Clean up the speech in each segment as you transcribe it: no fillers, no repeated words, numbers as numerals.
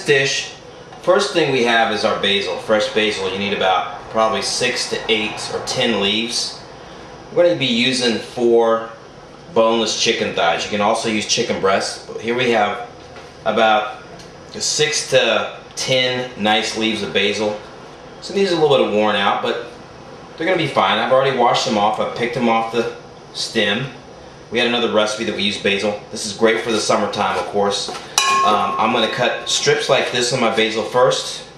this dish, first thing we have is our basil, fresh basil. You need about probably 6 to 8 or 10 leaves. We're going to be using 4 boneless chicken thighs. You can also use chicken breasts, but here we have about 6 to 10 nice leaves of basil. So these are a little bit worn out, but they're going to be fine. I've already washed them off. I've picked them off the stem. We had another recipe that we use basil. This is great for the summertime, of course. I'm going to cut strips like this on my basil first.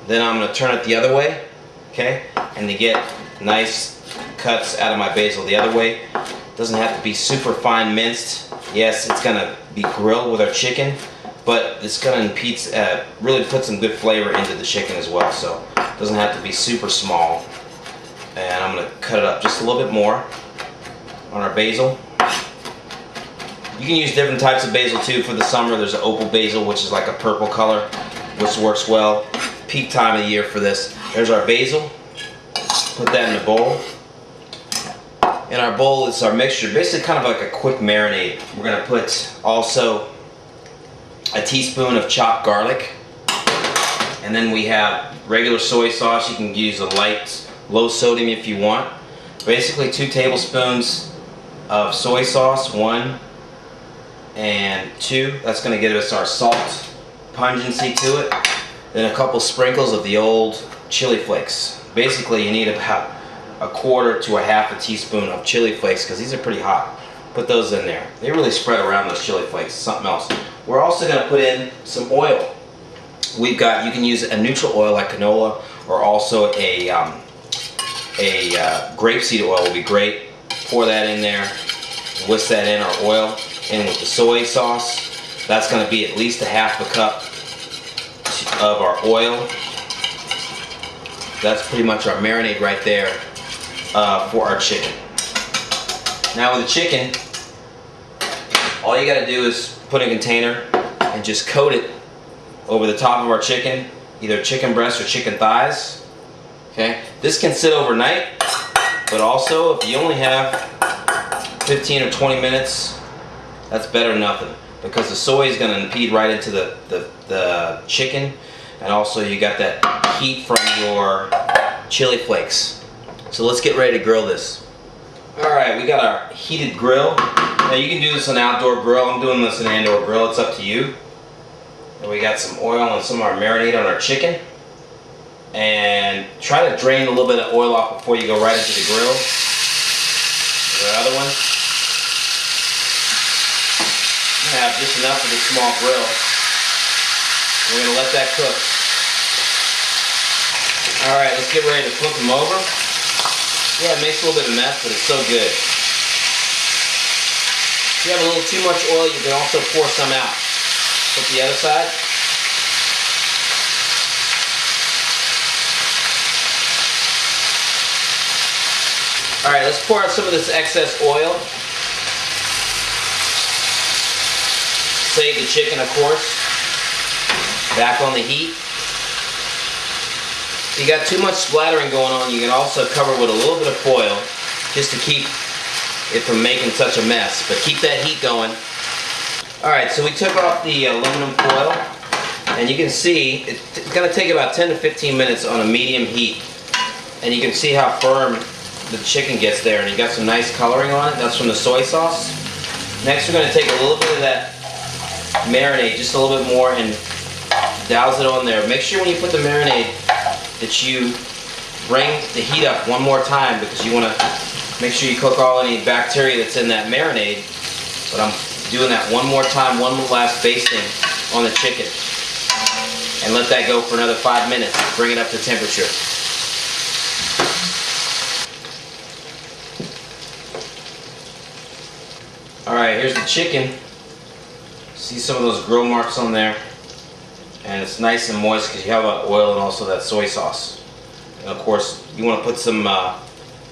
Then I'm going to turn it the other way, okay? And to get nice cuts out of my basil the other way. Doesn't have to be super fine minced. Yes, it's going to be grilled with our chicken, but it's going to really put some good flavor into the chicken as well. So it doesn't have to be super small. And I'm going to cut it up just a little bit more on our basil. You can use different types of basil too for the summer. There's an opal basil, which is like a purple color, which works well. Peak time of the year for this. There's our basil. Put that in a bowl. In our bowl is our mixture, basically kind of like a quick marinade. We're going to put also a teaspoon of chopped garlic. And then we have regular soy sauce. You can use a light, low sodium if you want. Basically 2 tablespoons of soy sauce, 1 and 2. That's going to give us our salt pungency to it. Then a couple sprinkles of the old chili flakes. Basically you need about 1/4 to 1/2 teaspoon of chili flakes because these are pretty hot. Put those in there. They really spread around those chili flakes. Something else. We're also going to put in some oil. You can use a neutral oil like canola, or also a grapeseed oil will be great. Pour that in there. Whisk that in, our oil. And with the soy sauce, that's going to be at least 1/2 cup of our oil. That's pretty much our marinade right there for our chicken. Now with the chicken, all you got to do is put in a container and just coat it over the top of our chicken, either chicken breast or chicken thighs. Okay, this can sit overnight, but also if you only have 15 or 20 minutes, that's better than nothing, because the soy is going to impede right into the chicken, and also you got that heat from your chili flakes. So let's get ready to grill this. Alright, we got our heated grill. Now you can do this on an outdoor grill. I'm doing this on an indoor grill. It's up to you. And we got some oil and some of our marinade on our chicken. And try to drain a little bit of oil off before you go right into the grill. There's our other one. I have just enough of this small grill. We're going to let that cook. Alright, let's get ready to flip them over. Yeah, it makes a little bit of a mess, but it's so good. If you have a little too much oil, you can also pour some out. Flip the other side. Alright, let's pour out some of this excess oil. Save the chicken, of course. Back on the heat. If you got too much splattering going on, you can also cover with a little bit of foil just to keep it from making such a mess. But keep that heat going. Alright, so we took off the aluminum foil, and you can see it's going to take about 10 to 15 minutes on a medium heat. And you can see how firm the chicken gets there, and you got some nice coloring on it. That's from the soy sauce. Next, we're going to take a little bit of that marinade, just a little bit more, and douse it on there. Make sure when you put the marinade that you bring the heat up one more time, because you want to make sure you cook all any bacteria that's in that marinade. But I'm doing that one more time, one last basting on the chicken, and let that go for another 5 minutes. Bring it up to temperature. Alright, here's the chicken. See some of those grill marks on there, and it's nice and moist because you have that oil and also that soy sauce. And of course, you want to put some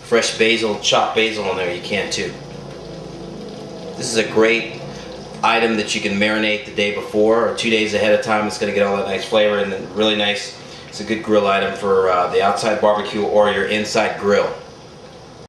fresh basil, chopped basil on there, you can too. This is a great item that you can marinate the day before or 2 days ahead of time. It's going to get all that nice flavor, and then really nice. It's a good grill item for the outside barbecue or your inside grill.